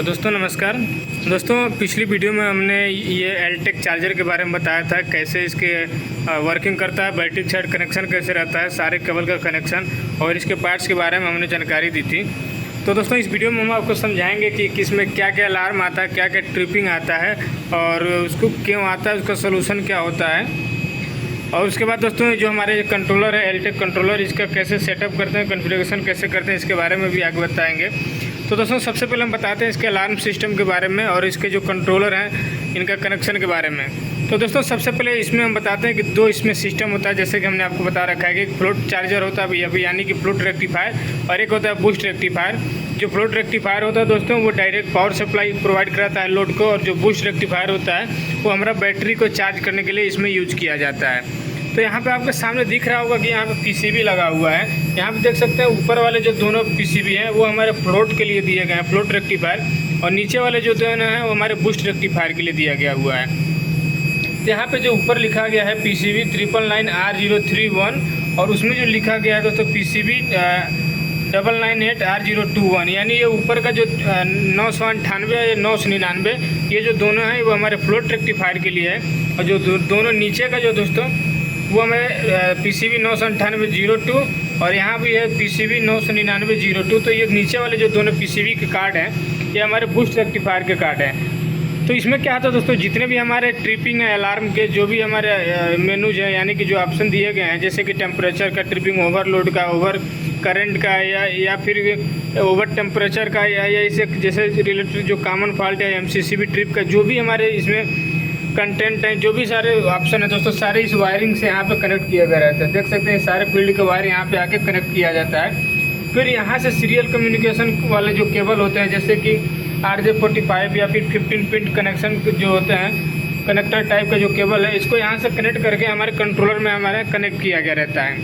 तो दोस्तों नमस्कार। दोस्तों पिछली वीडियो में हमने ये एलटेक चार्जर के बारे में बताया था, कैसे इसके वर्किंग करता है, बैटरी के साइड कनेक्शन कैसे रहता है, सारे केबल का कनेक्शन और इसके पार्ट्स के बारे में हमने जानकारी दी थी। तो दोस्तों इस वीडियो में हम आपको समझाएंगे कि किसमें क्या क्या अलार्म आता है, क्या क्या ट्रिपिंग आता है और उसको क्यों आता है, उसका सोल्यूशन क्या होता है। और उसके बाद दोस्तों जो हमारे कंट्रोलर है एलटेक कंट्रोलर, इसका कैसे सेटअप करते हैं, कॉन्फ़िगरेशन कैसे करते हैं, इसके बारे में भी आगे बताएंगे। तो दोस्तों सबसे पहले हम बताते हैं इसके अलार्म सिस्टम के बारे में और इसके जो कंट्रोलर हैं इनका कनेक्शन के बारे में। तो दोस्तों सबसे पहले इसमें हम बताते हैं कि दो इसमें सिस्टम होता है, जैसे कि हमने आपको बता रखा है कि एक फ्लोट चार्जर होता है यानी कि फ्लोट रेक्टिफायर, और एक होता है बूस्ट रेक्टिफायर। जो फ्लोट रेक्टिफायर होता है दोस्तों वो डायरेक्ट पावर सप्लाई प्रोवाइड कराता है लोड को, और जो बूस्ट रेक्टिफायर होता है वो हमारा बैटरी को चार्ज करने के लिए इसमें यूज किया जाता है। तो यहाँ पे आपके सामने दिख रहा होगा कि यहाँ पे पीसीबी लगा हुआ है। यहाँ पे देख सकते हैं ऊपर वाले जो दोनों पीसीबी हैं वो हमारे फ्लोट के लिए दिए गए हैं, फ्लोट रेक्टिफायर, और नीचे वाले जो दोनों हैं वो हमारे बूस्ट रेक्टिफायर के लिए दिया गया हुआ है। तो यहाँ पे जो ऊपर लिखा गया है पीसीबी 999R031 और उसमें जो लिखा गया है दोस्तों पीसीबी 998R021, यानी ये ऊपर का जो 998 या 999 ये जो दोनों हैं वो हमारे फ्लोट रेक्टिफायर के लिए है, और जो दोनों नीचे का जो दोस्तों वो हमें पीसीबी 99802 और यहाँ भी है पीसीबी 99902। तो ये नीचे वाले जो दोनों पीसीबी के कार्ड हैं ये हमारे बूस्ट रेक्टिफायर के कार्ड हैं। तो इसमें क्या होता है दोस्तों, जितने भी हमारे ट्रिपिंग है अलार्म के जो भी हमारे मेनूज हैं, यानी कि जो ऑप्शन दिए गए हैं, जैसे कि टेम्परेचर का ट्रिपिंग, ओवरलोड का, ओवर करंट का, या फिर ओवर टेम्परेचर का, या इसे जैसे रिलेटेड जो कॉमन फॉल्ट है एमसीसीबी ट्रिप का, जो भी हमारे इसमें कंटेंट है, जो भी सारे ऑप्शन है दोस्तों, सारे इस वायरिंग से यहाँ पे कनेक्ट किया गया रहता है। देख सकते हैं सारे फील्ड के वायर यहाँ पे आके कनेक्ट किया जाता है। फिर यहाँ से सीरियल कम्युनिकेशन वाले जो केबल होते हैं, जैसे कि RJ45 या फिर 15 पिन कनेक्शन जो होते हैं, कनेक्टर टाइप का जो केबल है, इसको यहाँ से कनेक्ट करके हमारे कंट्रोलर में हमारे कनेक्ट किया गया रहता है।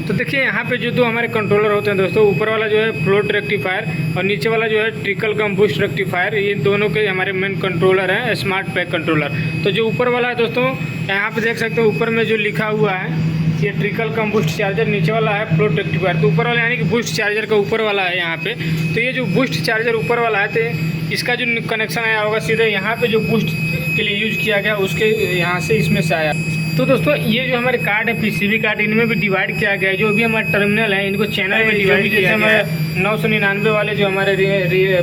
तो देखिए यहाँ पे जो दो हमारे कंट्रोलर होते हैं दोस्तों, ऊपर वाला जो है फ्लोट रेक्टिफायर और नीचे वाला जो है ट्रिकल कम बूस्ट रेक्टिफायर, ये दोनों के हमारे मेन कंट्रोलर हैं, स्मार्ट पैक कंट्रोलर। तो जो ऊपर वाला है दोस्तों, यहाँ पे देख सकते हैं ऊपर में जो लिखा हुआ है ये ट्रिकल कम बूस्ट चार्जर, नीचे वाला है फ्लोट रेक्टिफायर। तो ऊपर वाला यानी कि बूस्ट चार्जर का ऊपर वाला है यहाँ पे। तो ये जो बूस्ट चार्जर ऊपर वाला है तो इसका जो कनेक्शन आया होगा सीधे यहाँ पे जो बूस्ट के लिए यूज किया गया उसके यहाँ से इसमें से आया। तो दोस्तों ये जो हमारे कार्ड है पीसीबी कार्ड, इनमें भी डिवाइड किया गया है। जो भी हमारे टर्मिनल है इनको चैनल में डिवाइड किया गया है। 999 वाले जो हमारे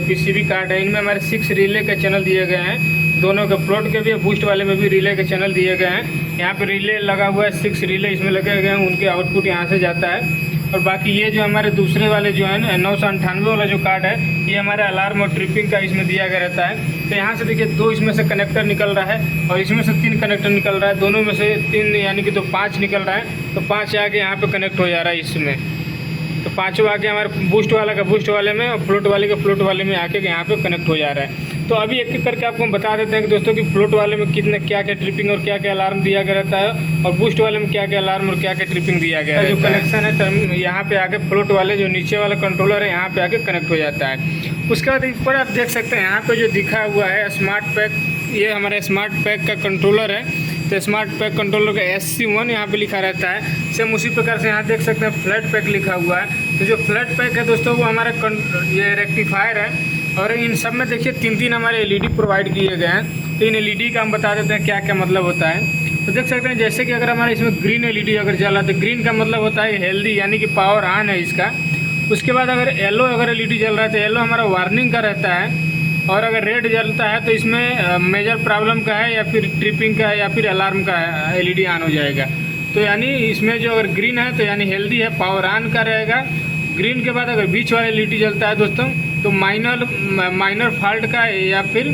पीसीबी कार्ड है इनमें हमारे 6 रिले के चैनल दिए गए हैं, दोनों के फ्लोट के भी, बूस्ट वाले में भी रिले के चैनल दिए गए हैं। यहाँ पे रिले लगा हुआ है, 6 रिले इसमें लगे गए हैं, उनके आउटपुट यहाँ से जाता है। और बाकी ये जो हमारे दूसरे वाले जो है 998 वाला जो कार्ड है ये हमारे अलार्म और ट्रिपिंग का इसमें दिया गया रहता है। तो यहाँ से देखिए 2 इसमें से कनेक्टर निकल रहा है और इसमें से 3 कनेक्टर निकल रहा है, दोनों में से 3 यानी कि तो 5 निकल रहा है। तो 5 आके यहाँ पे कनेक्ट हो जा रहा है इसमें। तो 5 आके हमारे बूस्ट वाला का बूस्ट वाले में और फ्लोट वाले का फ्लोट वाले में आके यहाँ पे कनेक्ट हो जा रहा है। तो अभी एक एक करके आपको हम बता देते हैं कि दोस्तों कि फ्लोट वाले में कितने क्या क्या ट्रिपिंग और क्या क्या अलार्म दिया गया रहता है, और बूस्ट वाले में क्या क्या अलार्म और क्या क्या ट्रिपिंग दिया गया है। जो कनेक्शन है यहाँ पे आके फ्लोट वाले जो नीचे वाला कंट्रोलर है यहाँ पे आके कनेक्ट हो जाता है। उसके बाद ऊपर आप देख सकते हैं यहाँ पे जो दिखा हुआ है स्मार्ट पैक, ये हमारा स्मार्ट पैक का कंट्रोलर है। तो स्मार्ट पैक कंट्रोलर का SC1 यहाँ पे लिखा रहता है। सेम उसी प्रकार से यहाँ देख सकते हैं फ्लैट पैक लिखा हुआ है। तो जो फ्लैट पैक है दोस्तों वो हमारा ये रेक्टिफायर है, और इन सब में देखिए 3 हमारे LED प्रोवाइड किए गए हैं। तो इन LED का हम बता देते हैं क्या क्या मतलब होता है। तो देख सकते हैं जैसे कि अगर हमारे इसमें ग्रीन LED अगर जल रहा है तो ग्रीन का मतलब होता है हेल्दी, यानी कि पावर ऑन है इसका। उसके बाद अगर येलो अगर LED जल रहा है तो येलो हमारा वार्निंग का रहता है, और अगर रेड जलता है तो इसमें मेजर प्रॉब्लम का है, या फिर ट्रिपिंग का है, या फिर अलार्म का है, LED ऑन हो जाएगा। तो यानी इसमें जो अगर ग्रीन है तो यानी हेल्दी है, पावर ऑन का रहेगा। ग्रीन के बाद अगर बीच वाले LED जलता है दोस्तों तो माइनर फॉल्ट का या फिर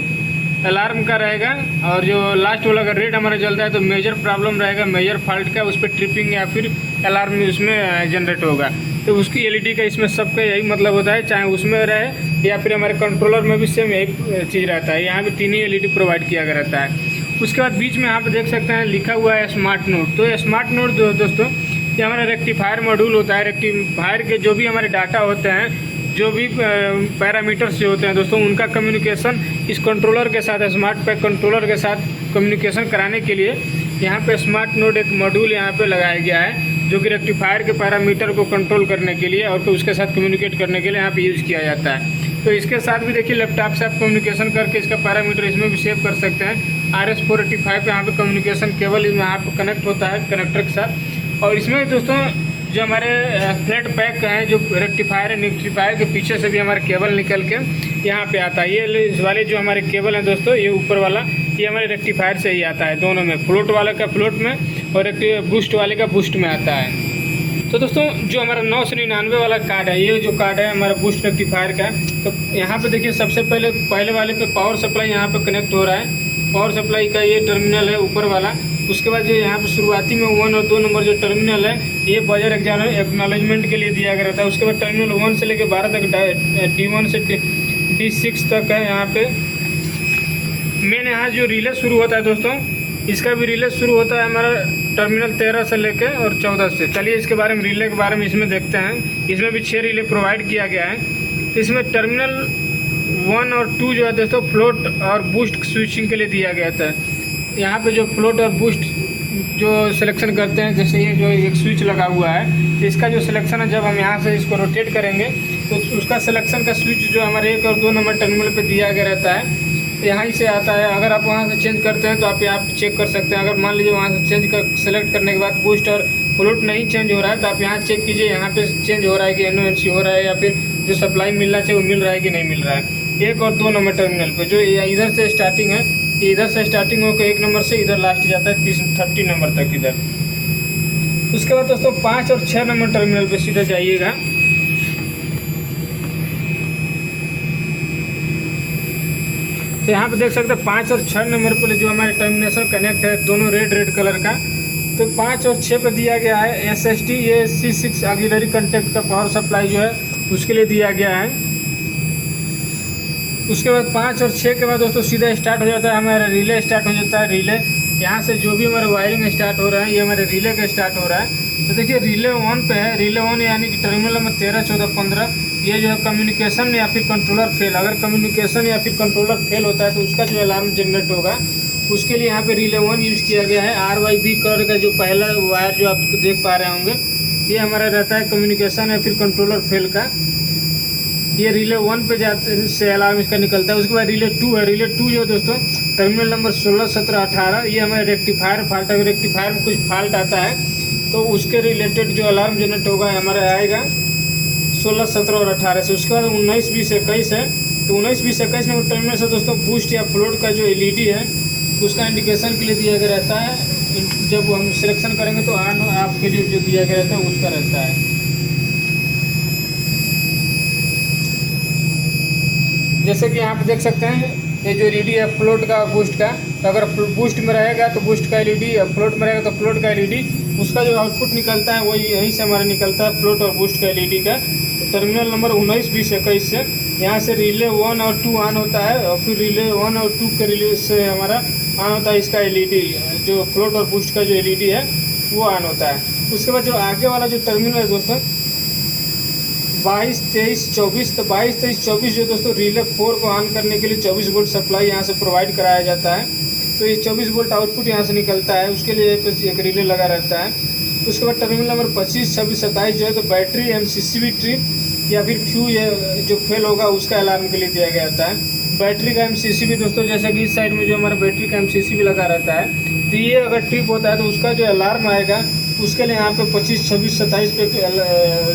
अलार्म का रहेगा, और जो लास्ट वाला अगर रेड हमारा जलता है तो मेजर प्रॉब्लम रहेगा, मेजर फॉल्ट का, उस पर ट्रिपिंग या फिर अलार्म उसमें जनरेट होगा। तो उसकी LED का इसमें सबका यही मतलब होता है, चाहे उसमें रहे या फिर हमारे कंट्रोलर में भी सेम यही चीज़ रहता है। यहाँ भी 3 ही LED प्रोवाइड किया गया रहता है। उसके बाद बीच में यहाँ पे देख सकते हैं लिखा हुआ है स्मार्ट नोड। तो स्मार्ट नोड दोस्तों ये हमारा रेक्टिफायर मॉड्यूल होता है। रेक्टिफायर के जो भी हमारे डाटा होते हैं, जो भी पैरामीटर्स जो होते हैं दोस्तों, उनका कम्युनिकेशन इस कंट्रोलर के साथ, स्मार्ट पैक कंट्रोलर के साथ कम्युनिकेशन कराने के लिए यहाँ पे स्मार्ट नोड एक मॉड्यूल यहाँ पे लगाया गया है, जो कि रेक्टिफायर के पैरामीटर को कंट्रोल करने के लिए और उसके साथ कम्युनिकेट करने के लिए यहाँ पे यूज़ किया जाता है। तो इसके साथ भी देखिए लैपटॉप से आप कम्युनिकेशन करके इसका पैरामीटर इसमें भी सेव कर सकते हैं। RS485 यहाँ पे कम्युनिकेशन केबल यहाँ पे कनेक्ट होता है कनेक्टर के साथ। और इसमें दोस्तों जो हमारे फ्लैट पैक हैं जो रेक्टिफायर है, रेक्टिफायर के पीछे से भी हमारा केबल निकल के यहाँ पे आता है। ये इस वाले जो हमारे केबल हैं दोस्तों, ये ऊपर वाला ये हमारे रेक्टिफायर से ही आता है, दोनों में, फ्लोट वाले का फ्लोट में और बूस्ट वाले का बूस्ट में आता है। तो दोस्तों जो हमारा 999 वाला कार्ड है, ये जो कार्ड है हमारा बूस्ट रेक्टिफायर का, तो यहाँ पे देखिए सबसे पहले वाले पे पावर सप्लाई यहाँ पे कनेक्ट हो रहा है। पावर सप्लाई का ये टर्मिनल है ऊपर वाला। उसके बाद जो यहाँ पे शुरुआती में 1 और 2 नंबर जो टर्मिनल है, ये बजर एक्नॉलेजमेंट के लिए दिया गया रहता है। उसके बाद टर्मिनल 1 से लेकर 12 तक, D1 से D6 तक है। यहाँ पे मेन यहाँ जो रिले शुरू होता है दोस्तों, इसका भी रिले शुरू होता है हमारा टर्मिनल 13 से लेके और 14 से। चलिए इसके बारे में, रिले के बारे में इसमें देखते हैं। इसमें भी 6 रिले प्रोवाइड किया गया है। इसमें टर्मिनल 1 और 2 जो है दोस्तों फ्लोट और बूस्ट स्विचिंग के लिए दिया गया था। यहाँ पे जो फ्लोट और बूस्ट जो सिलेक्शन करते हैं, जैसे ये जो एक स्विच लगा हुआ है, तो इसका जो सिलेक्शन है जब हम यहाँ से इसको रोटेट करेंगे तो उसका सिलेक्शन का स्विच जो हमारे 1 और 2 नंबर टर्मिनल पे दिया गया रहता है, यहाँ से आता है। अगर आप वहाँ से चेंज करते हैं तो आप चेक कर सकते हैं। अगर मान लीजिए वहाँ से सेलेक्ट करने के बाद बूस्ट और फ्लोट नहीं चेंज हो रहा है, तो आप यहाँ चेक कीजिए, यहाँ पे चेंज हो रहा है कि NONC हो रहा है या फिर जो सप्लाई मिलना चाहिए वो मिल रहा है कि नहीं मिल रहा है। 1 और 2 नंबर टर्मिनल पे जो इधर से स्टार्टिंग है, इधर से स्टार्टिंग होकर 1 नंबर से इधर लास्ट जाता है 30 नंबर तक इधर। उसके बाद दोस्तों 5 और 6 नंबर टर्मिनल पे सीधा जाइएगा। तो यहाँ पे देख सकते हैं 5 और 6 नंबर पर जो हमारे टर्मिनेशन कनेक्ट है, दोनों रेड कलर का। तो 5 और 6 पे दिया गया है SST, ये C6 ऑक्सिलरी कंटेक्ट का पावर सप्लाई जो है उसके लिए दिया गया है। उसके बाद 5 और 6 के बाद दोस्तों सीधा स्टार्ट हो जाता है हमारा रिले, स्टार्ट हो जाता है रिले। यहाँ से जो भी हमारा वायरिंग स्टार्ट हो रहा है, ये हमारे रिले का स्टार्ट हो रहा है। तो देखिए रिले 1 पे है, रिले 1 यानी कि टर्मिनल नंबर 13, 14, 15, ये जो है कम्युनिकेशन या फिर कंट्रोलर फेल। अगर कम्युनिकेशन या फिर कंट्रोलर फेल होता है तो उसका जो अलार्म जनरेट होगा, उसके लिए यहाँ पे रिले 1 यूज़ किया गया है। RYB कलर का जो पहला वायर जो आप देख पा रहे होंगे, ये हमारा रहता है कम्युनिकेशन या फिर कंट्रोलर फेल का। ये रिले 1 पे जाते से अलार्म इसका निकलता है। उसके बाद रिले 2 है। रिले 2 जो दोस्तों टर्मिनल नंबर 16, 17, 18, ये हमारे रेक्टिफायर फॉल्ट, अगर रेक्टिफायर में कुछ फॉल्ट आता है तो उसके रिलेटेड जो अलार्म जनरेट होगा हमारा आएगा 16, 17 और 18 से। उसके बाद 19, 20, 21 है। तो 19, 20, 21 नंबर टर्मिनल से दोस्तों बूस्ट या फ्लोट का जो LED है उसका इंडिकेशन के लिए दिया गया रहता है। जब हम सिलेक्शन करेंगे तो ऑन ऑफ के लिए जो दिया गया रहता है उसका रहता है। जैसे कि यहाँ पे देख सकते हैं ये जो LED है फ्लोट का बूस्ट का, तो अगर बूस्ट में रहेगा तो बूस्ट का LED, फ्लोट में रहेगा तो फ्लोट का LED, उसका जो आउटपुट निकलता है वही यहीं से हमारा निकलता है फ्लोट और बूस्ट का LED का। तो टर्मिनल नंबर 19, 20, 21 से यहाँ से रिले 1 और 2 ऑन होता है और फिर रिले 1 और 2 के रिले से हमारा ऑन होता है इसका LED, जो फ्लोट और बूस्ट का जो LED है वो ऑन होता है। उसके बाद जो आगे वाला जो टर्मिनल है दोस्तों 22, 23, 24, तो 22, 23, 24 जो दोस्तों रिले 4 को ऑन करने के लिए 24 वोल्ट सप्लाई यहाँ से प्रोवाइड कराया जाता है। तो ये 24 वोल्ट आउटपुट यहाँ से निकलता है, उसके लिए एक रिले लगा रहता है। उसके बाद टर्मिनल नंबर 25, 26, 27 जो है तो बैटरी MCCB ट्रिप या फिर फ्यूज जो फेल होगा उसका अलार्म के लिए दिया गया रहता है। बैटरी का MCCB दोस्तों जैसा कि इस साइड में जो हमारा बैटरी का MCCB लगा रहता है, तो ये अगर ट्रिप होता है तो उसका जो अलार्म आएगा उसके लिए यहाँ पे 25, 26, 27 पे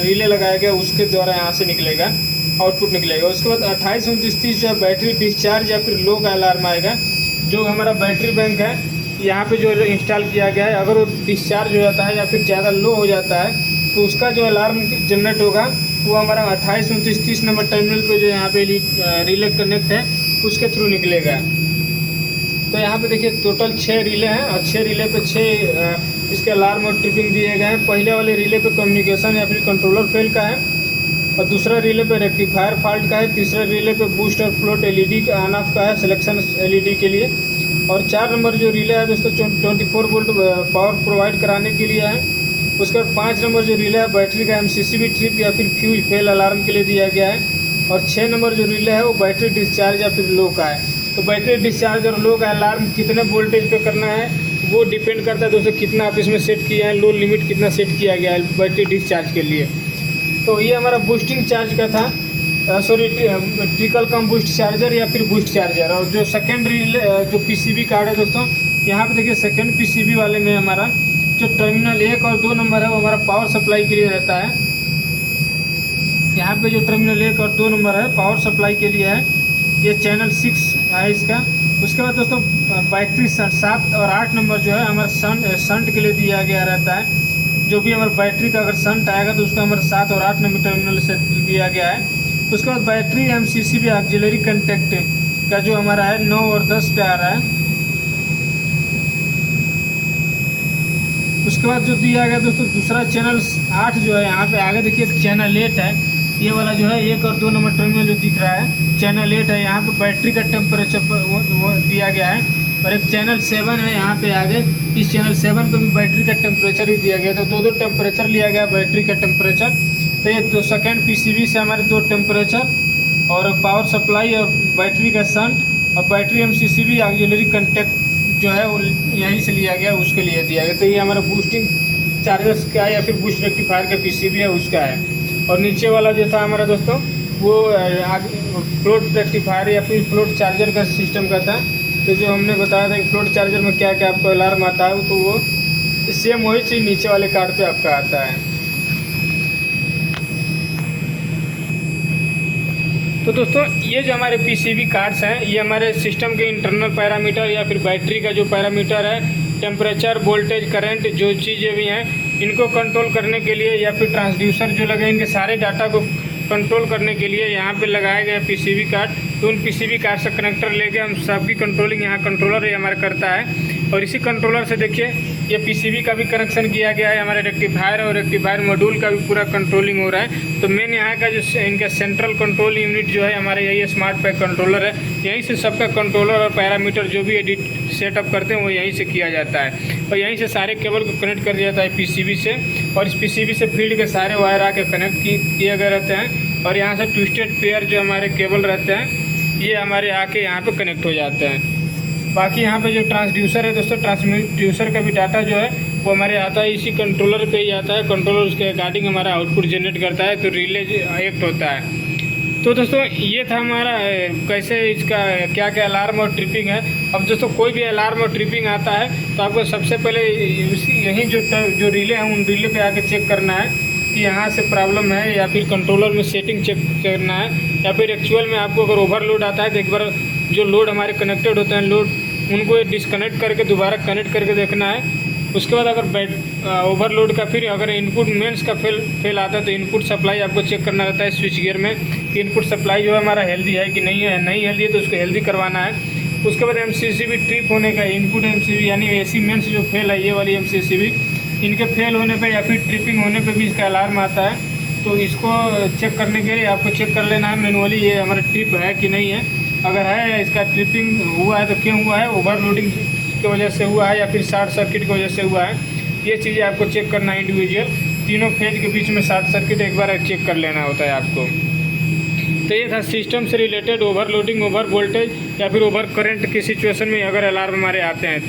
रिले लगाया गया, उसके द्वारा यहाँ से निकलेगा, आउटपुट निकलेगा। उसके बाद 28, 29, 30 जो है बैटरी डिस्चार्ज या फिर लो का अलार्म आएगा। जो हमारा बैटरी बैंक है यहाँ पे जो इंस्टॉल किया गया है, अगर वो डिस्चार्ज हो जाता है या फिर ज़्यादा लो हो जाता है तो उसका जो अलार्म जनरेट होगा वो हमारा 28, 29, 30 नंबर टर्मिनल पे जो यहाँ पे रिले कनेक्ट है उसके थ्रू निकलेगा। तो यहाँ पे देखिए टोटल 6 रिले हैं और 6 रिले पे 6 इसके अलार्म और ट्रिपिंग दिए गए हैं। पहले वाले रिले पे कम्युनिकेशन या फिर कंट्रोलर फेल का है और दूसरा रिले पे रेक्टिफायर फॉल्ट का है। तीसरा रिले पे बूस्ट और फ्लोट LED का ऑन ऑफ का है सिलेक्शन LED के लिए। और 4 नंबर जो रिले है दोस्तों 24 वोल्ट पावर प्रोवाइड कराने के लिए है। उसके बाद 5 नंबर जो रिले है बैटरी का MCCB ट्रिप या फिर फ्यूज फेल अलार्म के लिए दिया गया है। और 6 नंबर जो रिले है वो बैटरी डिस्चार्ज या फिर लो का है। तो बैटरी डिस्चार्ज और लो का अलार्म कितने वोल्टेज पे करना है वो डिपेंड करता है दोस्तों कितना आप इसमें सेट किया है, लो लिमिट कितना सेट किया गया है बैटरी डिस्चार्ज के लिए। तो ये हमारा बूस्टिंग चार्ज का था। ट्रिकल कम बूस्ट चार्जर या फिर बूस्ट चार्जर। और जो सेकेंडरी जो पीसीबी कार्ड है दोस्तों, यहाँ पे देखिए सेकेंड पीसीबी वाले में हमारा जो टर्मिनल 1 और 2 नंबर है वो हमारा पावर सप्लाई के लिए रहता है। यहाँ पे जो टर्मिनल 1 और 2 नंबर है पावर सप्लाई के लिए है, ये चैनल 6 है इसका। उसके बाद दोस्तों बैटरी 7 और 8 नंबर जो है हमारा शंट के लिए दिया गया रहता है। जो भी हमारा बैटरी का अगर शंट आएगा तो उसका हमारा 7 और 8 नंबर टर्मिनल से दिया गया है। उसके बाद बैटरी MCCB ऑक्सिलरी कंटेक्ट का जो हमारा है 9 और 10 पे आ रहा है। उसके बाद जो दिया गया दोस्तों दूसरा चैनल 8 जो है, यहाँ पे आगे देखिए चैनल 8 है, ये वाला जो है 1 और 2 नंबर टर्मिनल जो दिख रहा है चैनल 8 है। यहाँ पे बैटरी का टेम्परेचर वो दिया गया है। और एक चैनल 7 है यहाँ पे आगे, इस चैनल 7 पे भी बैटरी का टेम्परेचर ही दिया गया। तो दो टेम्परेचर लिया गया बैटरी का टेम्परेचर। तो ये तो सेकेंड पीसीबी से हमारे 2 टेम्परेचर और पावर सप्लाई और बैटरी का शंट और बैटरी MCCB ऑक्सिलरी कंटेक्ट जो है वो यहीं से लिया गया, उसके लिए दिया गया। तो ये हमारा बूस्टिंग चार्जर्स का या फिर बूस्ट रेक्टिफायर का पीसीबी है उसका है। और नीचे वाला जो था हमारा दोस्तों वो फ्लोट रेक्टिफायर या फिर फ्लोट चार्जर का सिस्टम का था। तो जो हमने बताया था कि फ्लोट चार्जर में क्या क्या आपको अलार्म आता है, तो वो सेम वही चीज़ नीचे वाले कार्ड पे आपका आता है। तो दोस्तों ये जो हमारे पीसीबी कार्ड्स हैं ये हमारे सिस्टम के इंटरनल पैरामीटर या फिर बैटरी का जो पैरामीटर है, टेम्परेचर, वोल्टेज, करंट, जो चीज़ें भी हैं इनको कंट्रोल करने के लिए या फिर ट्रांसड्यूसर जो लगे इनके सारे डाटा को कंट्रोल करने के लिए यहाँ पे लगाया गया पीसीबी कार्ड। तो उन पीसीबी कार्ड से कनेक्टर लेके हम सबकी कंट्रोलिंग यहाँ कंट्रोलर ये हमारा करता है। और इसी कंट्रोलर से देखिए ये पीसीबी का भी कनेक्शन किया गया है, हमारे रेक्टिफायर और रेक्टिफायर मॉड्यूल का भी पूरा कंट्रोलिंग हो रहा है। तो मेन यहाँ का जो इनका सेंट्रल कंट्रोल यूनिट जो है हमारे यही स्मार्ट पैक कंट्रोलर है। यहीं से सबका कंट्रोलर और पैरामीटर जो भी एडिट सेटअप करते हैं वो यहीं से किया जाता है। और यहीं से सारे केबल को कनेक्ट कर दिया जाता है पीसीबी से। और इस पीसीबी से फील्ड के सारे वायर आके कनेक्ट किए गए रहते हैं। और यहाँ से ट्विस्टेड पेयर जो हमारे केबल रहते हैं ये हमारे आके यहाँ पे कनेक्ट हो जाते हैं। बाकी यहाँ पे जो ट्रांसड्यूसर है दोस्तों, ट्रांसड्यूसर का भी डाटा जो है वो हमारे आता है इसी कंट्रोलर पे ही आता है। कंट्रोलर उसके अकॉर्डिंग हमारा आउटपुट जनरेट करता है, तो रिले एक्ट होता है। तो दोस्तों ये था हमारा कैसे इसका क्या क्या अलार्म और ट्रिपिंग है। अब दोस्तों कोई भी अलार्म और ट्रिपिंग आता है तो आपको सबसे पहले यहीं जो रिले हैं उन रिले पे आके चेक करना है कि यहाँ से प्रॉब्लम है, या फिर कंट्रोलर में सेटिंग चेक करना है, या फिर एक्चुअल में आपको अगर ओवरलोड आता है तो एक बार जो लोड हमारे कनेक्टेड होते हैं लोड उनको डिस्कनेक्ट करके दोबारा कनेक्ट करके देखना है। उसके बाद अगर ओवरलोड का फिर अगर इनपुट मेंस का फेल आता है तो इनपुट सप्लाई आपको चेक करना रहता है स्विच गियर में कि इनपुट सप्लाई जो है हमारा हेल्दी है कि नहीं है। नहीं हेल्दी है तो उसको हेल्दी करवाना है। उसके बाद MCCB ट्रिप होने का, इनपुट MCCB यानी AC मेंस जो फेल है ये वाली MCCB, इनके फेल होने पे या फिर ट्रिपिंग होने पे भी इसका अलार्म आता है। तो इसको चेक करने के लिए आपको चेक कर लेना है मैनुअली ये हमारा ट्रिप है कि नहीं है। अगर है इसका ट्रिपिंग हुआ है तो क्यों हुआ है, ओवरलोडिंग की वजह से हुआ है या फिर शॉर्ट सर्किट की वजह से हुआ है, ये चीज़ें आपको चेक करना है इंडिविजुअल। तीनों फेज के बीच में शॉर्ट सर्किट एक बार चेक कर लेना होता है आपको। तो ये था सिस्टम से रिलेटेड ओवरलोडिंग, ओवर वोल्टेज या फिर ओवर करंट की सिचुएशन में अगर अलार्म हमारे आते हैं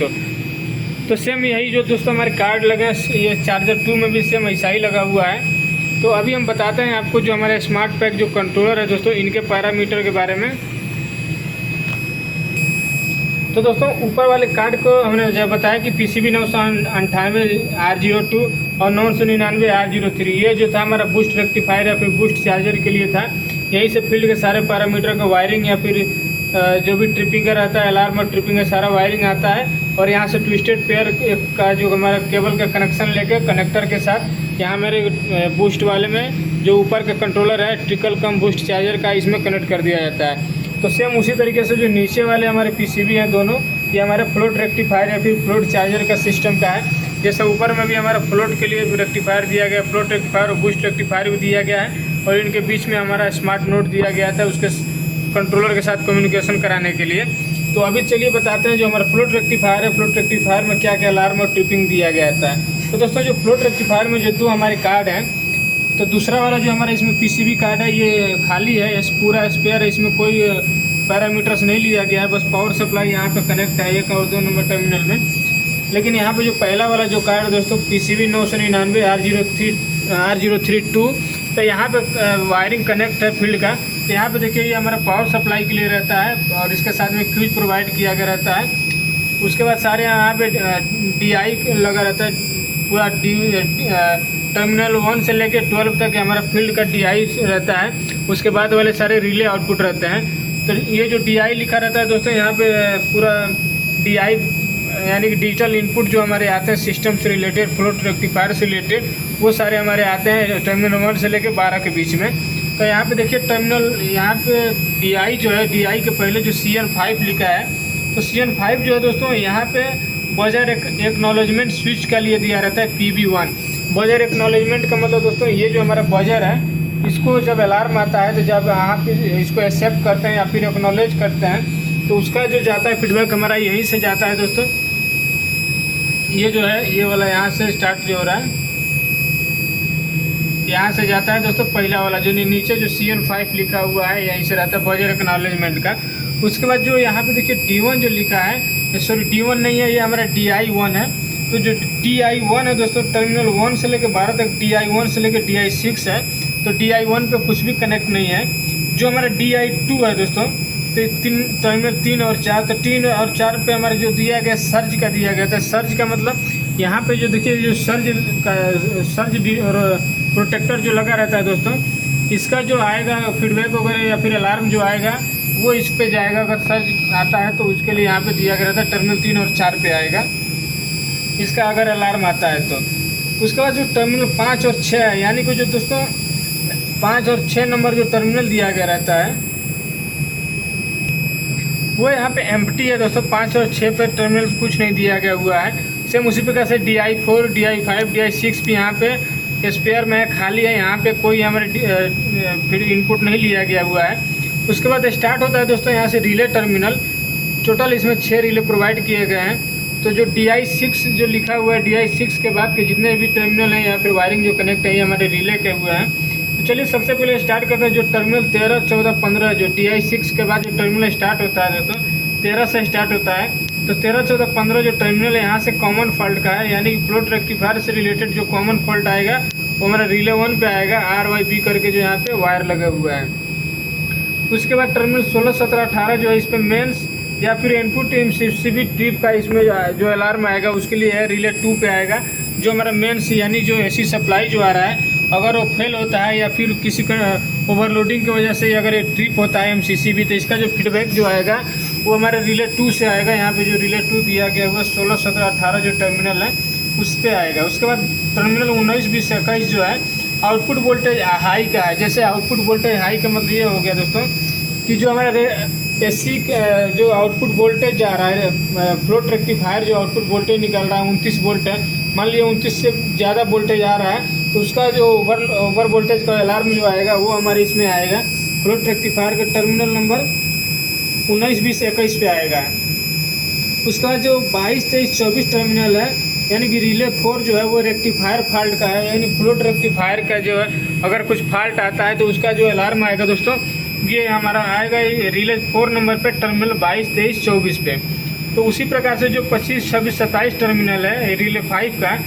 तो सेम यही जो दोस्तों हमारे कार्ड लगे ये चार्जर 2 में भी सेम ऐसा ही लगा हुआ है। तो अभी हम बताते हैं आपको जो हमारे स्मार्ट पैक जो कंट्रोलर है दोस्तों इनके पैरामीटर के बारे में। तो दोस्तों ऊपर वाले कार्ड को हमने जब बताया कि PCB 998 R02 और 999 R03 ये जो था हमारा बूस्ट रेक्टिफायर या फिर बूस्ट चार्जर के लिए था। यहीं से फील्ड के सारे पैरामीटर का वायरिंग या फिर जो भी ट्रिपिंग का रहता है अलार्म और ट्रिपिंग का सारा वायरिंग आता है। और यहाँ से ट्विस्टेड पेयर का जो हमारा केबल का कनेक्शन लेके कनेक्टर के साथ यहाँ मेरे बूस्ट वाले में जो ऊपर का कंट्रोलर है ट्रिकल कम बूस्ट चार्जर का इसमें कनेक्ट कर दिया जाता है। तो सेम उसी तरीके से जो नीचे वाले हमारे PCB हैं दोनों ये हमारे फ्लोट रेक्टिफायर या फिर फ्लोट चार्जर का सिस्टम का है। जैसे ऊपर में भी हमारा फ्लोट के लिए रेक्टिफायर दिया गया, फ्लोट रेक्टिफायर और बूस्ट रेक्टिफायर भी दिया गया है। और इनके बीच में हमारा स्मार्ट नोड दिया गया था उसके कंट्रोलर के साथ कम्युनिकेशन कराने के लिए। तो अभी चलिए बताते हैं जो हमारा फ्लोट रेक्टिफायर है, फ्लोट रेक्टिफायर में क्या क्या अलार्म और ट्रिपिंग दिया गया था। तो दोस्तों जो फ्लोट रेक्टिफायर में जो 2 हमारे कार्ड हैं, तो दूसरा वाला जो हमारा इसमें PCB कार्ड है ये खाली है, इस पूरा स्पेयर है, इसमें कोई पैरामीटर्स नहीं लिया गया है, बस पावर सप्लाई यहाँ पे कनेक्ट है 1 और 2 नंबर टर्मिनल में। लेकिन यहाँ पे जो पहला वाला जो कार्ड है दोस्तों PCB 999 R032, तो यहाँ पे वायरिंग कनेक्ट है फील्ड का। तो यहाँ पे देखिए ये हमारा पावर सप्लाई के लिए रहता है और इसके साथ में फ्यूज प्रोवाइड किया गया रहता है। उसके बाद सारे यहाँ पे DI लगा रहता है, पूरा टर्मिनल 1 से लेके 12 तक हमारा फील्ड का DI रहता है। उसके बाद वाले सारे रिले आउटपुट रहते हैं। तो ये जो DI लिखा रहता है दोस्तों, यहाँ पे पूरा DI यानी कि डिजिटल इनपुट जो हमारे आते हैं सिस्टम से रिलेटेड, फ्लोट रेक्टिफायर से रिलेटेड, वो सारे हमारे आते हैं टर्मिनल 1 से लेके 12 के बीच में। तो यहाँ पे देखिए टर्मिनल, यहाँ पे DI जो है, DI के पहले जो CN5 लिखा है, तो CN5 जो है दोस्तों यहाँ पे बजर एक्नॉलेजमेंट स्विच के लिए दिया रहता है PB1। बजर एक्नॉलेजमेंट का मतलब दोस्तों ये जो हमारा बजर है, इसको जब अलार्म आता है तो जब आप इसको एक्सेप्ट करते हैं या फिर एक्नॉलेज करते हैं तो उसका जो जाता है फीडबैक हमारा यहीं से जाता है दोस्तों। ये जो है ये वाला यहाँ से स्टार्ट जो हो रहा है, यहाँ से जाता है दोस्तों पहला वाला जो नीचे जो CN5 लिखा हुआ है, यहीं से रहता है बजर एक्नॉलेजमेंट का। उसके बाद जो यहाँ पे देखिए D1 जो लिखा है, सॉरी D1 नहीं है, ये हमारा DI1 है। तो जो DI1 है दोस्तों, टर्मिनल 1 से लेकर 12 तक DI1 से लेकर DI6 है। तो DI1 पे कुछ भी कनेक्ट नहीं है। जो हमारा DI2 है दोस्तों, तो टर्मिनल 3 और 4, तो 3 और 4 पे हमारे जो दिया गया सर्ज का दिया गया था। सर्ज का मतलब यहाँ पे जो देखिए जो सर्ज प्रोटेक्टर जो लगा रहता है दोस्तों, इसका जो आएगा फीडबैक वगैरह या फिर अलार्म जो आएगा वो इस पे जाएगा। अगर सर्ज आता है तो उसके लिए यहाँ पे दिया गया रहता है टर्मिनल 3 और 4 पे आएगा इसका अगर अलार्म आता है तो। उसके बाद जो टर्मिनल 5 और 6 है, यानी कि जो दोस्तों 5 और 6 नंबर जो टर्मिनल दिया गया रहता है वो यहाँ पे एम्प्टी है दोस्तों। 5 और 6 पे टर्मिनल कुछ नहीं दिया गया हुआ है। सेम उसी प्रकार से DI4, DI5, DI6 भी यहाँ पे स्पेयर में खाली है, यहाँ पे कोई हमारे फिर इनपुट नहीं लिया गया हुआ है। उसके बाद स्टार्ट होता है दोस्तों यहाँ से रिले टर्मिनल। टोटल इसमें 6 रिले प्रोवाइड किए गए हैं। तो जो DI6 जो लिखा हुआ है, DI6 के बाद के जितने भी टर्मिनल हैं या फिर वायरिंग जो कनेक्ट है ये हमारे रिले के हुए हैं। तो चलिए सबसे पहले स्टार्ट करते हैं जो टर्मिनल 13, 14, 15 जो DI6 के बाद जो टर्मिनल स्टार्ट होता है दोस्तों 13 से स्टार्ट होता है। तो 13, 14, 15 जो टर्मिनल है यहाँ से कॉमन फॉल्ट का है, यानी कि फ्लोट रेक्टिफायर से रिलेटेड जो कॉमन फॉल्ट आएगा वो हमारा रिले 1 पे आएगा, RYB करके जो यहाँ पे वायर लगा हुआ है। उसके बाद टर्मिनल 16, 17, 18 जो है इस पर मेंस या फिर इनपुट MCB ट्रिप का इसमें जो अलार्म आएगा उसके लिए है रिले 2 पे आएगा। जो हमारा मेंस यानी जो AC सप्लाई जो आ रहा है अगर वो फेल होता है या फिर किसी का ओवरलोडिंग की वजह से अगर ये ट्रिप होता है MCCB तो इसका जो फीडबैक जो आएगा वो हमारे रिले 2 से आएगा। यहाँ पे जो रिले 2 दिया गया हुआ 16, 17, 18 जो टर्मिनल है उस पर आएगा। उसके बाद टर्मिनल 19, 20, 21 जो है आउटपुट वोल्टेज हाई का है। जैसे आउटपुट वोल्टेज हाई का मतलब ये हो गया दोस्तों कि जो हमारा AC जो आउटपुट वोल्टेज जा रहा है, फ्लोट रेक्टिफायर जो आउटपुट वोल्टेज निकल रहा है 29 वोल्ट है, मान लिया 29 से ज़्यादा वोल्टेज आ रहा है तो उसका जो ओवर वोल्टेज का अलार्म जो आएगा वो हमारे इसमें आएगा फ्लोट रेक्टिफायर के टर्मिनल नंबर 19, 20, 21 पे आएगा। उसका बाद जो 22, 23, 24 टर्मिनल है यानी कि रिले 4 जो है वो रेक्टिफायर फॉल्ट का है, यानी फ्लोट रेक्टिफायर का जो है अगर कुछ फॉल्ट आता है तो उसका जो अलार्म आएगा दोस्तों ये हमारा आएगा रिले 4 नंबर पे टर्मिनल 22, 23, 24 पे। तो उसी प्रकार से जो 25, 26, 27 टर्मिनल है रिले 5 का,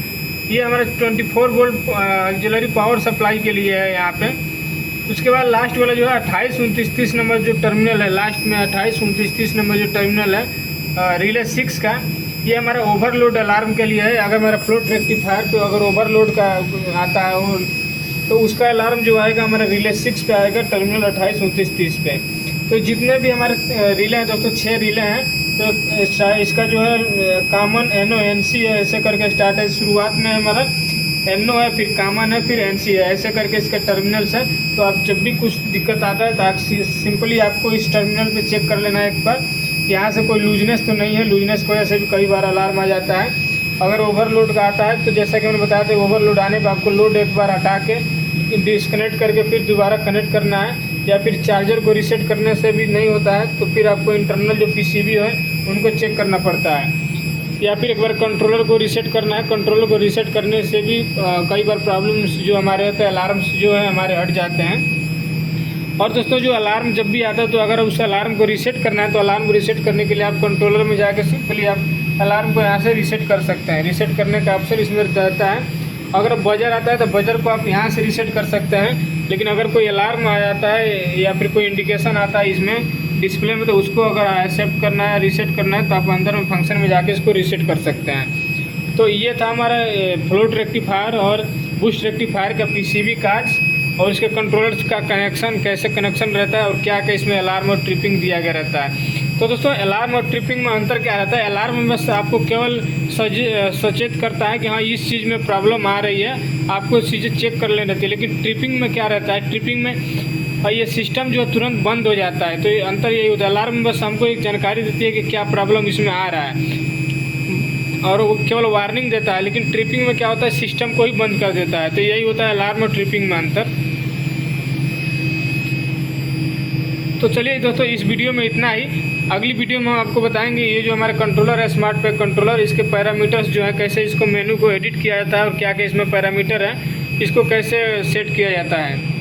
ये हमारा 24 वोल्ट ऑक्सिलरी पावर सप्लाई के लिए है यहाँ पे। उसके बाद लास्ट वाला जो है 28, 29, 30 नंबर जो टर्मिनल है, लास्ट में 28, 29, 30 नंबर जो टर्मिनल है रिले 6 का, ये हमारा ओवरलोड अलार्म के लिए है। अगर हमारा फ्लोट रेक्टिफायर पे अगर ओवरलोड का आता है तो उसका अलार्म जो आएगा हमारा रिले 6 पे आएगा टर्मिनल 28, 29, 30 पे। तो जितने भी हमारे रिले हैं दोस्तों 6 रिले हैं। तो इसका जो है कॉमन NO NC है, ऐसे करके स्टार्ट है। शुरुआत में हमारा NO है, फिर कॉमन है, फिर NC है, ऐसे करके इसका टर्मिनल्स है। तो आप जब भी कुछ दिक्कत आता है तो आप सिंपली आपको इस टर्मिनल पे चेक कर लेना है एक बार, यहाँ से कोई लूजनेस तो नहीं है। लूजनेस की वजह से भी कई बार अलार्म आ जाता है। अगर ओवरलोड का आता है तो जैसा कि मैंने बताया था ओवरलोड आने पर आपको लोड एक बार हटा के डिस्कनेक्ट करके फिर दोबारा कनेक्ट करना है, या फिर चार्जर को रीसेट करने से भी नहीं होता है तो फिर आपको इंटरनल जो PCB है उनको चेक करना पड़ता है, या फिर एक बार कंट्रोलर को रीसेट करना है। कंट्रोलर को रीसेट करने से भी कई बार प्रॉब्लम्स जो हमारे होते हैं अलार्म्स जो है हमारे हट जाते हैं। और दोस्तों जो अलार्म जब भी आता है तो अगर उस अलार्म को रीसेट करना है तो अलार्म को रीसेट करने के लिए आप कंट्रोलर में जाकर सिंपली आप अलार्म को यहाँ से रीसेट कर सकते हैं। रीसेट करने का ऑप्शन इसमें रहता है। अगर बजर आता है तो बजर को आप यहाँ से रीसेट कर सकते हैं। लेकिन अगर कोई अलार्म आ जाता है या फिर कोई इंडिकेशन आता है इसमें डिस्प्ले में, तो उसको अगर एक्सेप्ट करना है, रीसेट करना है, तो आप अंदर में फंक्शन में जाके इसको रीसेट कर सकते हैं। तो ये था हमारा फ्लोट रेक्टिफायर और बूस्ट रेक्टिफायर का पीसीबी कार्ड्स और इसके कंट्रोलर्स का कनेक्शन, कैसे कनेक्शन रहता है और क्या क्या इसमें अलार्म और ट्रिपिंग दिया गया रहता है। तो दोस्तों अलार्म और ट्रिपिंग में अंतर क्या रहता है? अलार्म में बस आपको केवल सचेत करता है कि हाँ इस चीज़ में प्रॉब्लम आ रही है, आपको चीज़ें चेक कर लेनी रहती है। लेकिन ट्रिपिंग में क्या रहता है? ट्रिपिंग में ये सिस्टम जो है तुरंत बंद हो जाता है। तो ये अंतर यही होता है। अलार्म में बस हमको एक जानकारी देती है कि क्या प्रॉब्लम इसमें आ रहा है और वो केवल वार्निंग देता है। लेकिन ट्रिपिंग में क्या होता है? सिस्टम को ही बंद कर देता है। तो यही होता है अलार्म और ट्रिपिंग में अंतर। तो चलिए दोस्तों इस वीडियो में इतना ही। अगली वीडियो में हम आपको बताएंगे ये जो हमारा कंट्रोलर है स्मार्ट पैक कंट्रोलर, इसके पैरामीटर्स जो है, कैसे इसको मेनू को एडिट किया जाता है और क्या क्या इसमें पैरामीटर है, इसको कैसे सेट किया जाता है।